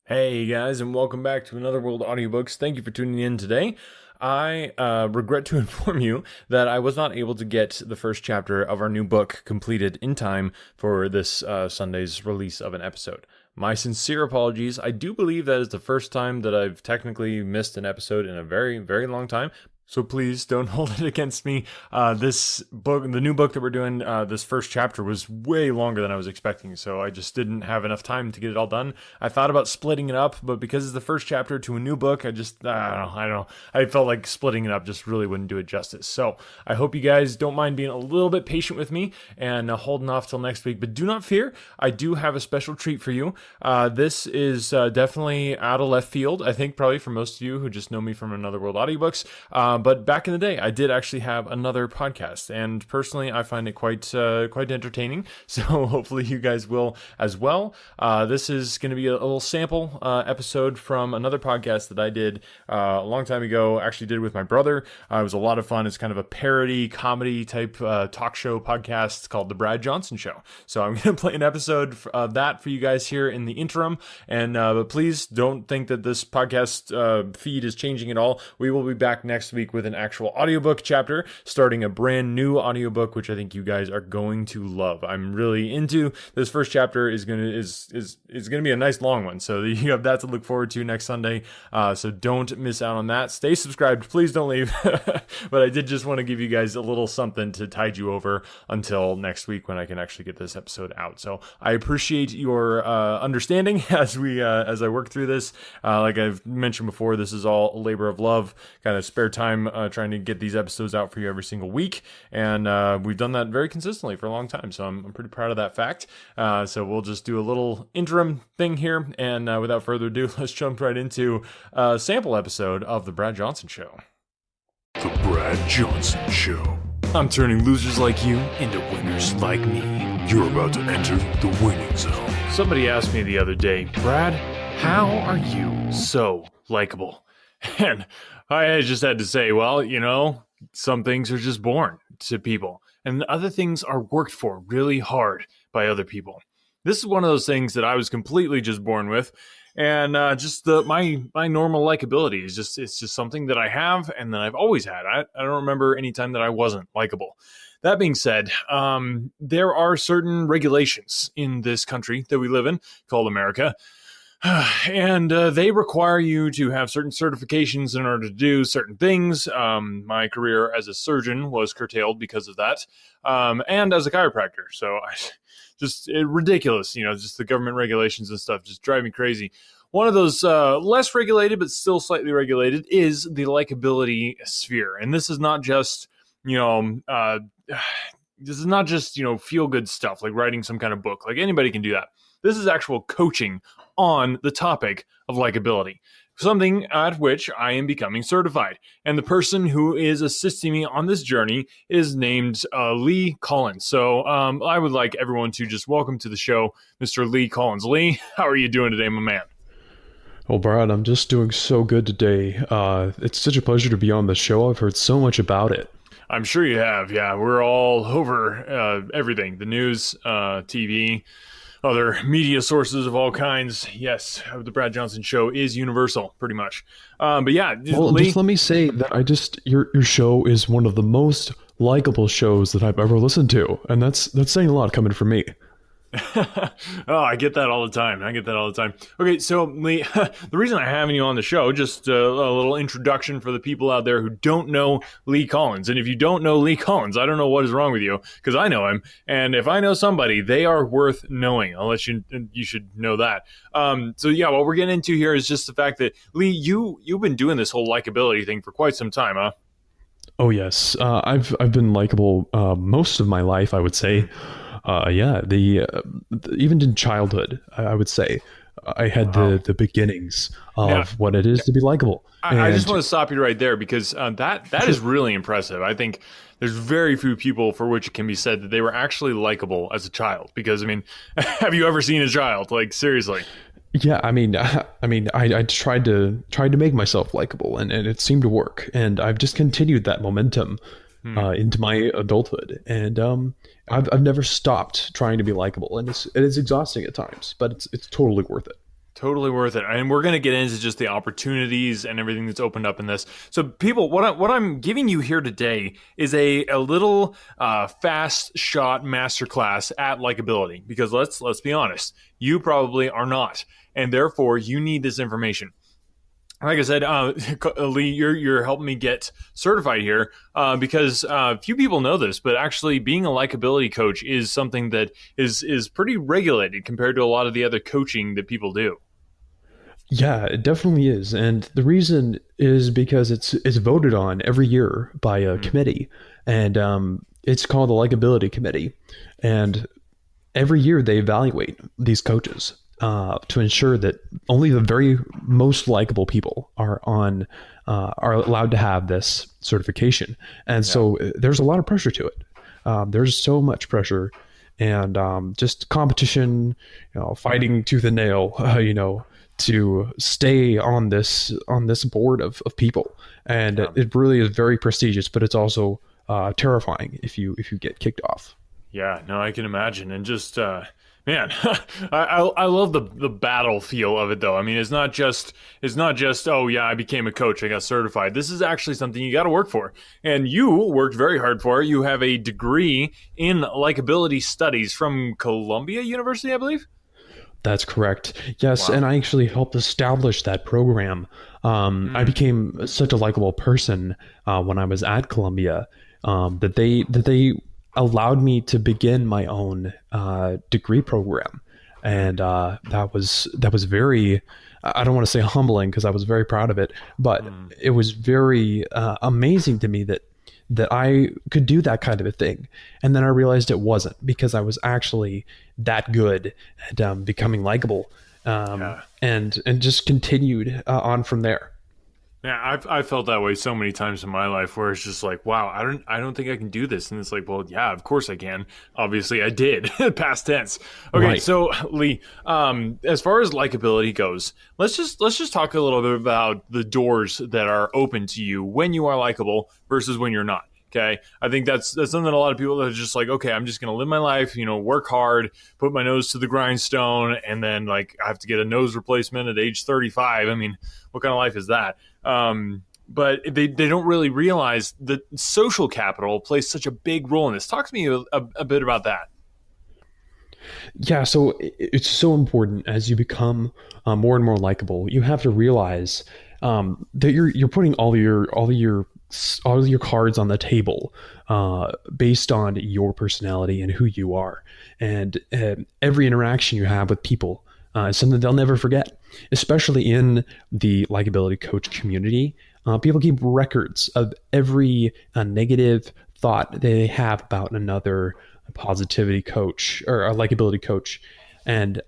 Hey guys, and welcome back to Another World Audiobooks. Thank you for tuning in today. I regret to inform you that I was not able to get the first chapter of our new book completed in time for this Sunday's release of an episode. My sincere apologies. I do believe that is the first time that I've technically missed an episode in a very, very long time. So please don't hold it against me. This book, the new book that we're doing, this first chapter was way longer than I was expecting. So I just didn't have enough time to get it all done. I thought about splitting it up, but because it's the first chapter to a new book, I don't know. I felt like splitting it up just really wouldn't do it justice. So I hope you guys don't mind being a little bit patient with me and holding off till next week. But do not fear. I do have a special treat for you. This is definitely out of left field. I think probably for most of you who just know me from Another World Audiobooks. But back in the day, I did actually have another podcast, and personally, I find it quite entertaining. So hopefully, you guys will as well. This is going to be a little sample episode from another podcast that I did a long time ago. Actually, did it with my brother. It was a lot of fun. It's kind of a parody comedy type talk show podcast called The Brad Johnson Show. So I'm going to play an episode of that for you guys here in the interim. And but please don't think that this podcast feed is changing at all. We will be back next week with an actual audiobook chapter, starting a brand new audiobook, which I think you guys are going to love. I'm really into this first chapter. Is gonna be a nice long one, so you have that to look forward to next Sunday. So don't miss out on that. Stay subscribed, please don't leave. But I did just want to give you guys a little something to tide you over until next week when I can actually get this episode out. So I appreciate your understanding as I work through this. Like I've mentioned before, this is all a labor of love, kind of spare time trying to get these episodes out for you every single week, and we've done that very consistently for a long time, so I'm pretty proud of that fact. So we'll just do a little interim thing here, and without further ado, let's jump right into a sample episode of The Brad Johnson Show. The Brad Johnson Show. I'm turning losers like you into winners like me. You're about to enter the winning zone. Somebody asked me the other day, Brad, how are you so likable? And I just had to say, well, some things are just born to people, and other things are worked for really hard by other people. This is one of those things that I was completely just born with, and my normal likability is it's just something that I have and that I've always had. I don't remember any time that I wasn't likable. That being said, there are certain regulations in this country that we live in called America. And they require you to have certain certifications in order to do certain things. My career as a surgeon was curtailed because of that, and as a chiropractor. So ridiculous, just the government regulations and stuff just drive me crazy. One of those less regulated but still slightly regulated is the likability sphere, and this is not just feel good stuff like writing some kind of book. Like anybody can do that. This is actual coaching on the topic of likability, something at which I am becoming certified. And the person who is assisting me on this journey is named Lee Collins. So I would like everyone to just welcome to the show, Mr. Lee Collins. Lee, how are you doing today, my man? Well, Brad, I'm just doing so good today. It's such a pleasure to be on the show. I've heard so much about it. I'm sure you have. Yeah, we're all over everything, the news, TV, other media sources of all kinds. Yes, the Brad Johnson Show is universal, pretty much. But yeah, Lee, just let me say that your show is one of the most likable shows that I've ever listened to, and that's saying a lot coming from me. Oh, I get that all the time. Okay, so Lee, the reason I have you on the show, just a little introduction for the people out there who don't know Lee Collins. And if you don't know Lee Collins, I don't know what is wrong with you, because I know him. And if I know somebody, they are worth knowing, unless you should know that. So yeah, what we're getting into here is just the fact that, Lee, you've been doing this whole likability thing for quite some time, huh? Oh, yes. I've been likable most of my life, I would say. Even in childhood, I would say I had the beginnings of what it is to be likable. I just want to stop you right there because that is really impressive. I think there's very few people for which it can be said that they were actually likable as a child. Because, I mean, have you ever seen a child? Like, seriously. Yeah, I tried to make myself likable, and it seemed to work. And I've just continued that momentum into my adulthood, and I've never stopped trying to be likable, and it is exhausting at times, but it's totally worth it. Totally worth it. And we're going to get into just the opportunities and everything that's opened up in this. So people, what I'm giving you here today is a little fast shot masterclass at likability, because let's be honest, you probably are not. And therefore you need this information. Like I said, Lee, you're helping me get certified here because few people know this, but actually being a likability coach is something that is pretty regulated compared to a lot of the other coaching that people do. Yeah, it definitely is. And the reason is because it's voted on every year by a committee, and it's called the Likability Committee. And every year they evaluate these coaches to ensure that only the very most likable people are allowed to have this certification. And so there's a lot of pressure to it. There's so much pressure, and just competition, fighting tooth and nail, to stay on this board of people. And it really is very prestigious, but it's also terrifying if you get kicked off. Yeah, no, I can imagine. And just man, I love the battle feel of it, though. I mean, it's not just oh yeah, I became a coach, I got certified. This is actually something you got to work for, and you worked very hard for it. You have a degree in likability studies from Columbia University, I believe. That's correct. Yes, Wow. and I actually helped establish that program. I became such a likable person when I was at Columbia that they allowed me to begin my own degree program, and that was very. I don't want to say humbling, because I was very proud of it, but it was very amazing to me that I could do that kind of a thing. And then I realized it wasn't, because I was actually that good at becoming likable, and just continued on from there. Yeah, I've felt that way so many times in my life, where it's just like, wow, I don't think I can do this. And it's like, well, yeah, of course I can. Obviously I did. Past tense. Okay, Right. So Lee, as far as likability goes, let's just talk a little bit about the doors that are open to you when you are likable versus when you're not. Okay, I think that's something that a lot of people are just like, okay, I'm just going to live my life, work hard, put my nose to the grindstone, and then like I have to get a nose replacement at age 35. I mean, what kind of life is that? But they don't really realize that social capital plays such a big role in this. Talk to me a bit about that. Yeah, so it's so important as you become more and more likable. You have to realize that you're putting all your cards on the table based on your personality and who you are, and every interaction you have with people is something they'll never forget. Especially in the likability coach community, people keep records of every negative thought they have about another positivity coach or a likability coach, and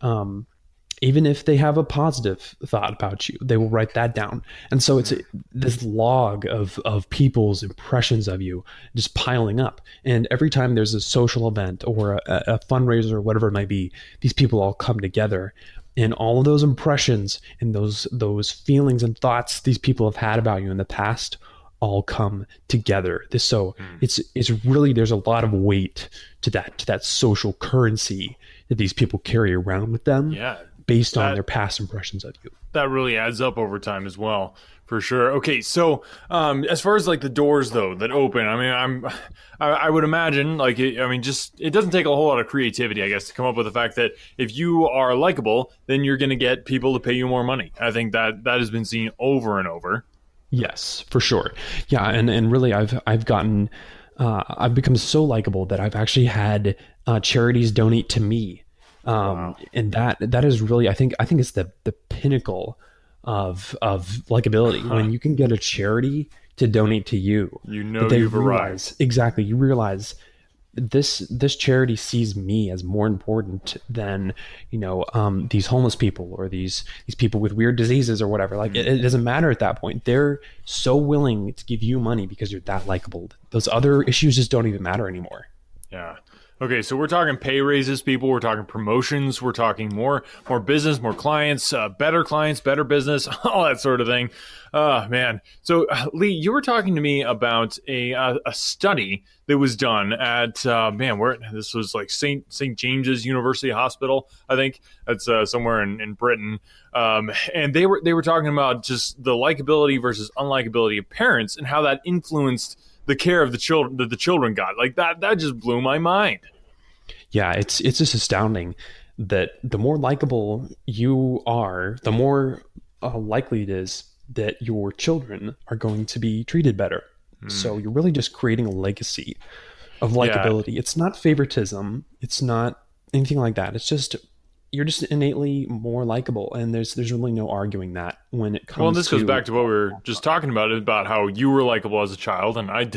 even if they have a positive thought about you, they will write that down. And so it's this log of people's impressions of you just piling up. And every time there's a social event or a fundraiser or whatever it might be, these people all come together. And all of those impressions and those feelings and thoughts these people have had about you in the past all come together. It's really, there's a lot of weight to that social currency that these people carry around with them. Yeah. Based on their past impressions of you. That really adds up over time as well, for sure. Okay, so as far as like the doors though that open, I mean, I would imagine like it doesn't take a whole lot of creativity, I guess, to come up with the fact that if you are likable, then you're going to get people to pay you more money. I think that has been seen over and over. Yes, for sure. Yeah, and really, I've gotten I've become so likable that I've actually had charities donate to me. Wow. And that is really, I think it's the pinnacle of likability when you can get a charity to donate to you. You've arrived. Exactly. You realize this charity sees me as more important than, these homeless people or these people with weird diseases or whatever. Like it doesn't matter at that point. They're so willing to give you money because you're that likable. Those other issues just don't even matter anymore. Yeah. Okay, so we're talking pay raises, people. We're talking promotions. We're talking more business, more clients, better business, all that sort of thing. Man. So Lee, you were talking to me about a study that was done at where this was like St. James's University Hospital, I think that's somewhere in Britain. And they were talking about just the likability versus unlikability of parents and how that influenced the care of the children that the children got. Like that just blew my mind. Yeah, it's just astounding that the more likable you are, the more likely it is that your children are going to be treated better. So you're really just creating a legacy of likability. It's not favoritism. It's not anything like that. It's just you're just innately more likable, and there's really no arguing that when it comes. Well, this goes back to what we were just talking about how you were likable as a child, and I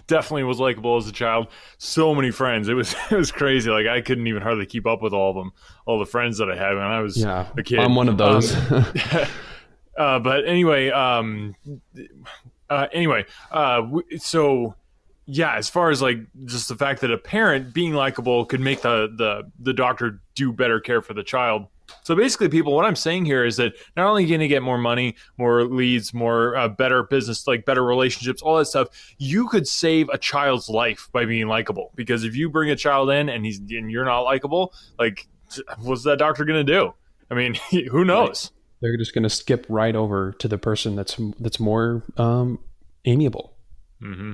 definitely was likable as a child. So many friends, it was crazy. Like I couldn't even hardly keep up with all of them, all the friends that I had when I was a kid. I'm one of those. But anyway, so. Yeah, as far as like just the fact that a parent being likable could make the doctor do better care for the child. So basically, people, what I'm saying here is that not only are you going to get more money, more leads, more better business, like better relationships, all that stuff, you could save a child's life by being likable. Because if you bring a child in and you're not likable, like what's that doctor going to do? I mean, who knows? They're just going to skip right over to the person that's more amiable. Mm-hmm.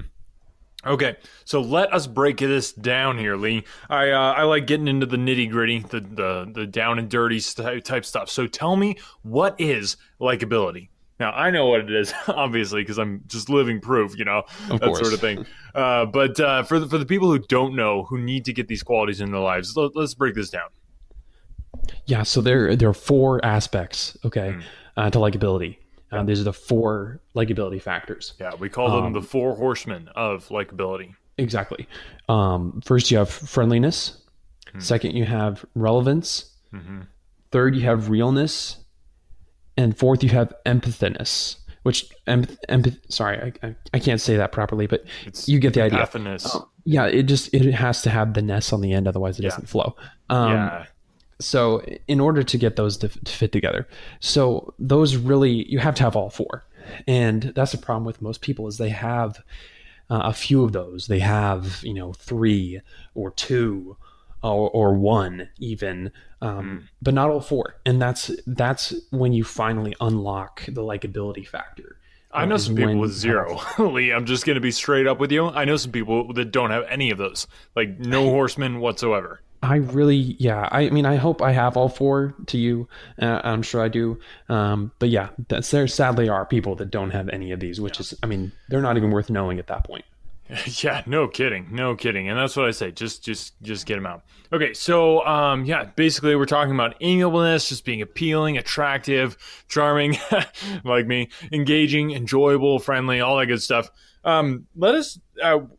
Okay, so let us break this down here, Lee. I like getting into the nitty gritty, the down and dirty type stuff. So tell me, what is likability? Now I know what it is, obviously, because I'm just living proof, Of that course. sort of thing. But for the people who don't know, who need to get these qualities in their lives, let's break this down. Yeah, so there are 4 aspects, to likability. These are the 4 likability factors. Yeah, we call them the 4 horsemen of likability. Exactly. First, you have friendliness. Second, you have relevance. Third, you have realness. And fourth, you have empathiness, which sorry, I can't say that properly, but you get the idea. Yeah, it has to have the ness on the end, otherwise it doesn't flow. So in order to get those to fit together, so those really, you have to have all 4. And that's the problem with most people is they have a few of those. They have, 3 or 2 or 1 even, but not all 4. And that's when you finally unlock the likability factor. I know some people with 0. Lee, I'm just going to be straight up with you. I know some people that don't have any of those, like no horsemen whatsoever. I hope I have all 4 to you. I'm sure I do. But yeah, there sadly are people that don't have any of these, which is, they're not even worth knowing at that point. Yeah, no kidding. And that's what I say. Just get them out. Okay. So, basically we're talking about amiableness, just being appealing, attractive, charming, like me, engaging, enjoyable, friendly, all that good stuff.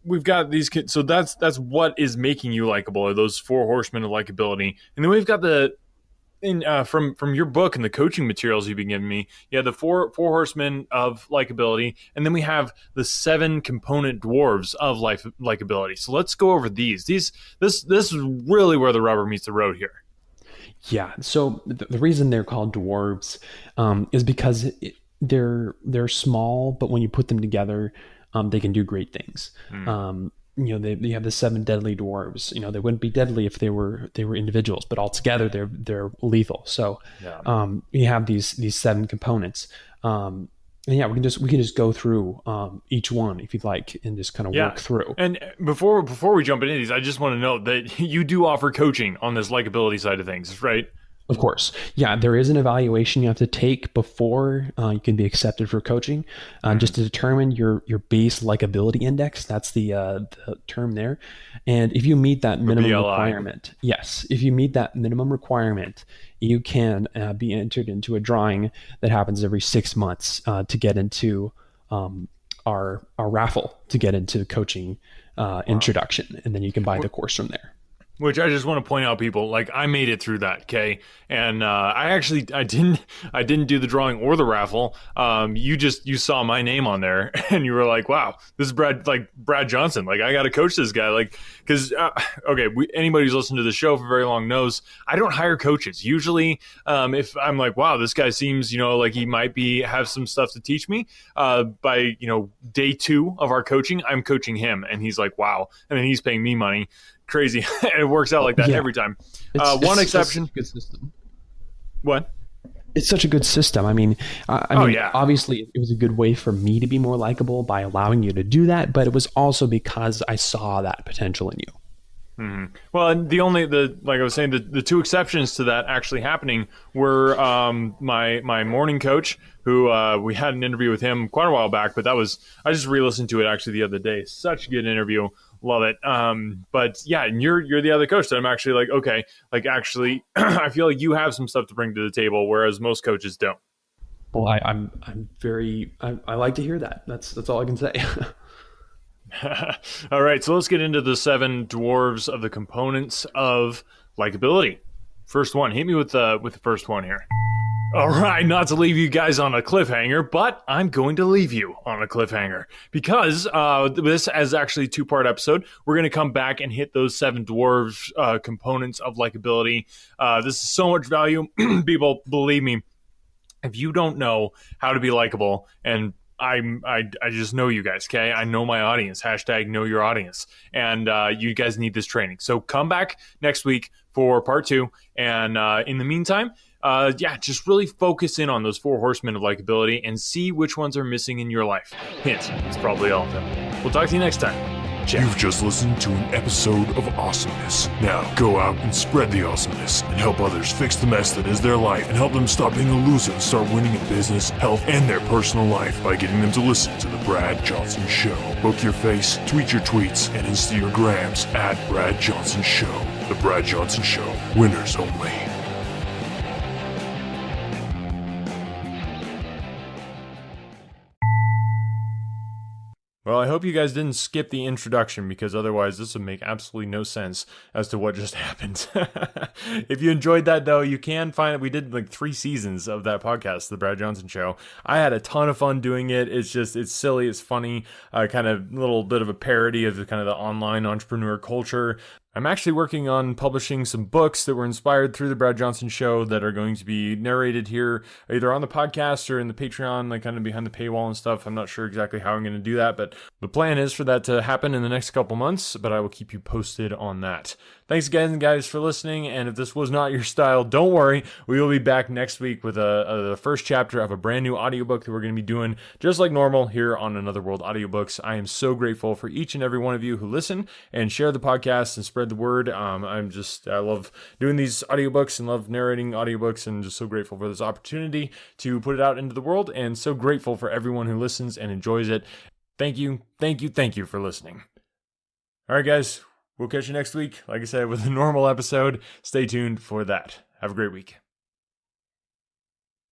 We've got these kids. So that's what is making you likable, are those 4 horsemen of likability. And then we've got from your book and the coaching materials you've been giving me, the four horsemen of likability, and then we have the 7 component dwarves of likability. So let's go over these. This is really where the rubber meets the road here. Yeah. So the reason they're called dwarves is because they're small, but when you put them together, they can do great things. They have the 7 deadly dwarves. They wouldn't be deadly if they were individuals, but all together they're lethal. So you have these 7 components. And we can just go through each one if you'd like and just kind of work through. And before we jump into these, I just want to note that you do offer coaching on this likability side of things, right? Of course. Yeah, there is an evaluation you have to take before you can be accepted for coaching, just to determine your base likability index. That's the term there. And if you meet that minimum requirement, if you meet that minimum requirement, you can be entered into a drawing that happens every 6 months to get into our raffle to get into coaching introduction. And then you can buy the course from there. Which I just want to point out, people, like I made it through that, okay? And I didn't do the drawing or the raffle. You saw my name on there, and you were like, "Wow, this is Brad Johnson. Like I got to coach this guy." Like because okay, anybody who's listened to the show for very long knows I don't hire coaches. Usually, if I'm like, "Wow, this guy seems like he might have some stuff to teach me," by day 2 of our coaching, I'm coaching him, and he's like, "Wow," and then he's paying me money. Crazy. And it works out like that every time. One exception. It's a good system. What? It's such a good system. I mean, Yeah. Obviously, it was a good way for me to be more likable by allowing you to do that, but it was also because I saw that potential in you. Mm-hmm. Well, and like I was saying, the 2 exceptions to that actually happening were my morning coach, who we had an interview with him quite a while back, but I just re-listened to it actually the other day. Such a good interview. Love it. But yeah, and you're the other coach that I'm actually like, okay, like actually, I feel like you have some stuff to bring to the table, whereas most coaches don't. Well, I'm very I like to hear that. That's all I can say. All right, so let's get into the 7 dwarves of the components of likability. First one, hit me with the first one here. All right, not to leave you guys on a cliffhanger, but I'm going to leave you on a cliffhanger because this is actually a 2-part episode. We're going to come back and hit those 7 dwarves components of likability. This is so much value. People, believe me, if you don't know how to be likable, and I just know you guys, okay? I know my audience. # know your audience. And you guys need this training. So come back next week for part 2. And in the meantime, just really focus in on those 4 horsemen of likability and see which ones are missing in your life. Hint, it's probably all of them. We'll talk to you next time. Ciao. You've just listened to an episode of awesomeness. Now, go out and spread the awesomeness and help others fix the mess that is their life and help them stop being a loser and start winning in business, health, and their personal life by getting them to listen to The Brad Johnson Show. Book your face, tweet your tweets, and Insta your grams at Brad Johnson Show. The Brad Johnson Show. Winners only. Well, I hope you guys didn't skip the introduction because otherwise this would make absolutely no sense as to what just happened. If you enjoyed that, though, you can find it. We did like 3 seasons of that podcast, The Brad Johnson Show. I had a ton of fun doing it. It's silly, it's funny, kind of little bit of a parody of the kind of the online entrepreneur culture. I'm actually working on publishing some books that were inspired through the Brad Johnson Show that are going to be narrated here, either on the podcast or in the Patreon, like kind of behind the paywall and stuff. I'm not sure exactly how I'm going to do that, but the plan is for that to happen in the next couple months, but I will keep you posted on that. Thanks again, guys, for listening, and if this was not your style, don't worry. We will be back next week with the first chapter of a brand new audiobook that we're going to be doing just like normal here on Another World Audiobooks. I am so grateful for each and every one of you who listen and share the podcast and spread the word. I love doing these audiobooks and love narrating audiobooks, and just so grateful for this opportunity to put it out into the world, and so grateful for everyone who listens and enjoys it. Thank you for listening. All right, guys. We'll catch you next week, like I said, with a normal episode. Stay tuned for that. Have a great week.